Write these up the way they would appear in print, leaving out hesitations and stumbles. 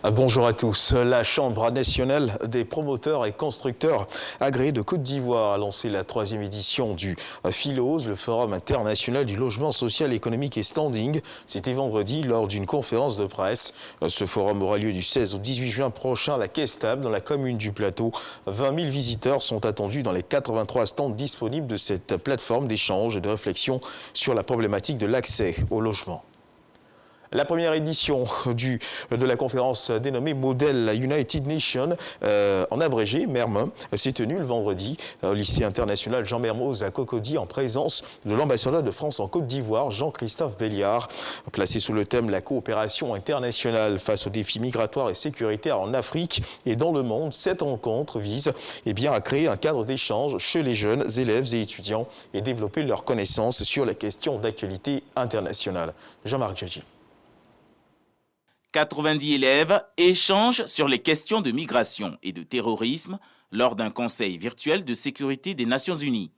Bonjour à tous. La Chambre nationale des promoteurs et constructeurs agréés de Côte d'Ivoire a lancé la 3e édition du FILOS, le Forum international du logement social, économique et standing. C'était vendredi lors d'une conférence de presse. Ce forum aura lieu du 16 au 18 juin prochain à la Caisse Table, dans la commune du Plateau. 20 000 visiteurs sont attendus dans les 83 stands disponibles de cette plateforme d'échange et de réflexion sur la problématique de l'accès au logement. La première édition de la conférence dénommée Model United Nations, en abrégé, MERM, s'est tenue le vendredi au lycée international Jean Mermoz à Cocody en présence de l'ambassadeur de France en Côte d'Ivoire, Jean-Christophe Béliard. Placé sous le thème « La coopération internationale face aux défis migratoires et sécuritaires en Afrique et dans le monde », cette rencontre vise à créer un cadre d'échange chez les jeunes élèves et étudiants et développer leurs connaissances sur les questions d'actualité internationale. Jean-Marc Djadji. 90 élèves échangent sur les questions de migration et de terrorisme lors d'un conseil virtuel de sécurité des Nations Unies.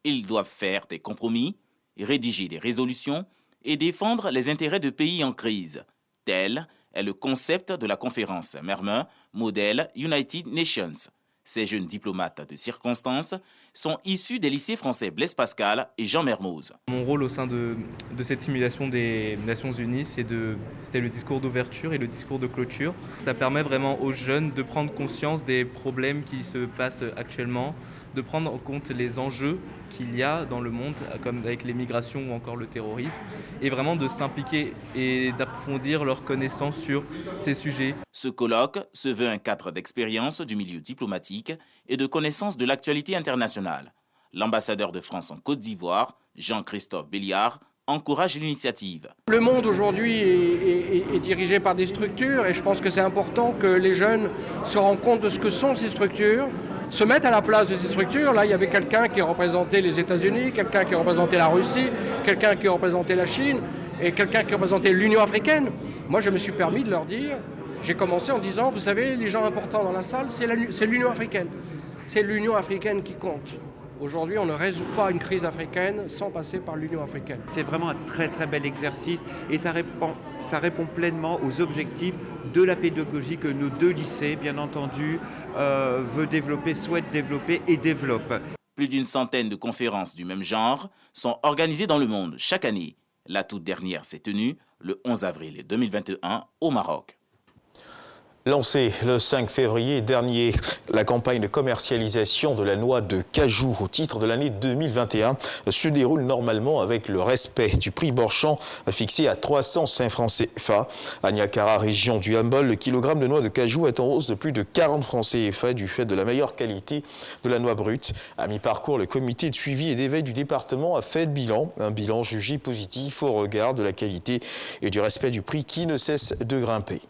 Ils doivent faire des compromis, rédiger des résolutions et défendre les intérêts de pays en crise. Tel est le concept de la conférence MERM, Model United Nations. Ces jeunes diplomates de circonstance sont issus des lycées français Blaise Pascal et Jean Mermoz. Mon rôle au sein de cette simulation des Nations Unies, c'était le discours d'ouverture et le discours de clôture. Ça permet vraiment aux jeunes de prendre conscience des problèmes qui se passent actuellement, de prendre en compte les enjeux qu'il y a dans le monde, comme avec les migrations ou encore le terrorisme, et vraiment de s'impliquer et d'approfondir leurs connaissances sur ces sujets. Ce colloque se veut un cadre d'expérience du milieu diplomatique et de connaissance de l'actualité internationale. L'ambassadeur de France en Côte d'Ivoire, Jean-Christophe Béliard, encourage l'initiative. Le monde aujourd'hui est dirigé par des structures et je pense que c'est important que les jeunes se rendent compte de ce que sont ces structures, se mettent à la place de ces structures. Là, il y avait quelqu'un qui représentait les États-Unis, quelqu'un qui représentait la Russie, quelqu'un qui représentait la Chine et quelqu'un qui représentait l'Union africaine. Moi, je me suis permis de leur dire, j'ai commencé en disant, vous savez, les gens importants dans la salle, c'est l'Union africaine. C'est l'Union africaine qui compte. Aujourd'hui, on ne résout pas une crise africaine sans passer par l'Union africaine. C'est vraiment un très très bel exercice et ça répond pleinement aux objectifs de la pédagogie que nos deux lycées, bien entendu, souhaitent développer et développent. Plus d'une centaine de conférences du même genre sont organisées dans le monde chaque année. La toute dernière s'est tenue le 11 avril 2021 au Maroc. Lancée le 5 février dernier, la campagne de commercialisation de la noix de cajou au titre de l'année 2021 se déroule normalement avec le respect du prix Borchamp fixé à 305 francs CFA. À Niakara, région du Hambol, le kilogramme de noix de cajou est en hausse de plus de 40 francs CFA du fait de la meilleure qualité de la noix brute. À mi-parcours, le comité de suivi et d'éveil du département a fait le bilan, un bilan jugé positif au regard de la qualité et du respect du prix qui ne cesse de grimper.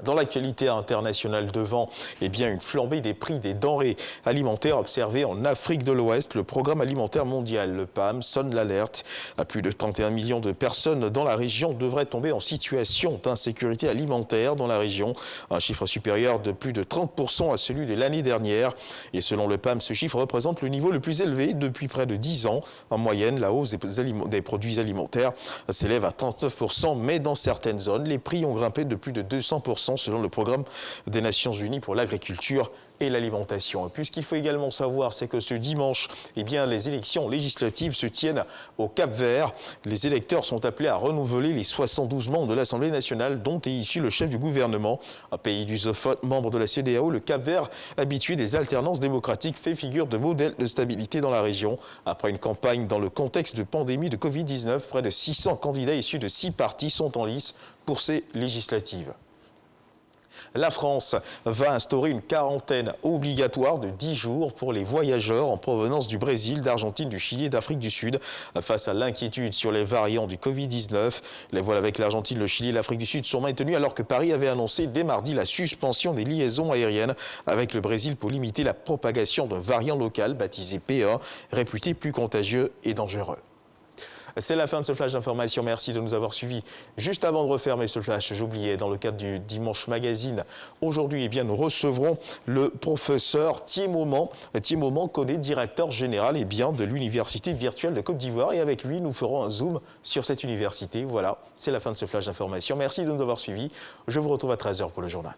Dans l'actualité internationale devant une flambée des prix des denrées alimentaires observée en Afrique de l'Ouest, le Programme alimentaire mondial, le PAM, sonne l'alerte. À plus de 31 millions de personnes dans la région devraient tomber en situation d'insécurité alimentaire dans la région, un chiffre supérieur de plus de 30% à celui de l'année dernière. Et selon le PAM, ce chiffre représente le niveau le plus élevé depuis près de 10 ans. En moyenne, la hausse des produits alimentaires s'élève à 39%, mais dans certaines zones, les prix ont grimpé de plus de 200%. Selon le programme des Nations Unies pour l'agriculture et l'alimentation. Et puis ce qu'il faut également savoir, c'est que ce dimanche, les élections législatives se tiennent au Cap-Vert. Les électeurs sont appelés à renouveler les 72 membres de l'Assemblée nationale dont est issu le chef du gouvernement. Un pays lusophone, membre de la CEDEAO, le Cap-Vert, habitué des alternances démocratiques, fait figure de modèle de stabilité dans la région. Après une campagne dans le contexte de pandémie de Covid-19, près de 600 candidats issus de 6 partis sont en lice pour ces législatives. La France va instaurer une quarantaine obligatoire de 10 jours pour les voyageurs en provenance du Brésil, d'Argentine, du Chili et d'Afrique du Sud. Face à l'inquiétude sur les variants du Covid-19, les vols avec l'Argentine, le Chili et l'Afrique du Sud sont maintenus alors que Paris avait annoncé dès mardi la suspension des liaisons aériennes avec le Brésil pour limiter la propagation d'un variant local baptisé P1, réputé plus contagieux et dangereux. C'est la fin de ce flash d'information. Merci de nous avoir suivis. Juste avant de refermer ce flash, j'oubliais, dans le cadre du Dimanche Magazine, aujourd'hui, nous recevrons le professeur Thié Mauman. Thié Mauman connaît directeur général de l'Université virtuelle de Côte d'Ivoire. Et avec lui, nous ferons un zoom sur cette université. Voilà, c'est la fin de ce flash d'information. Merci de nous avoir suivis. Je vous retrouve à 13h pour le journal.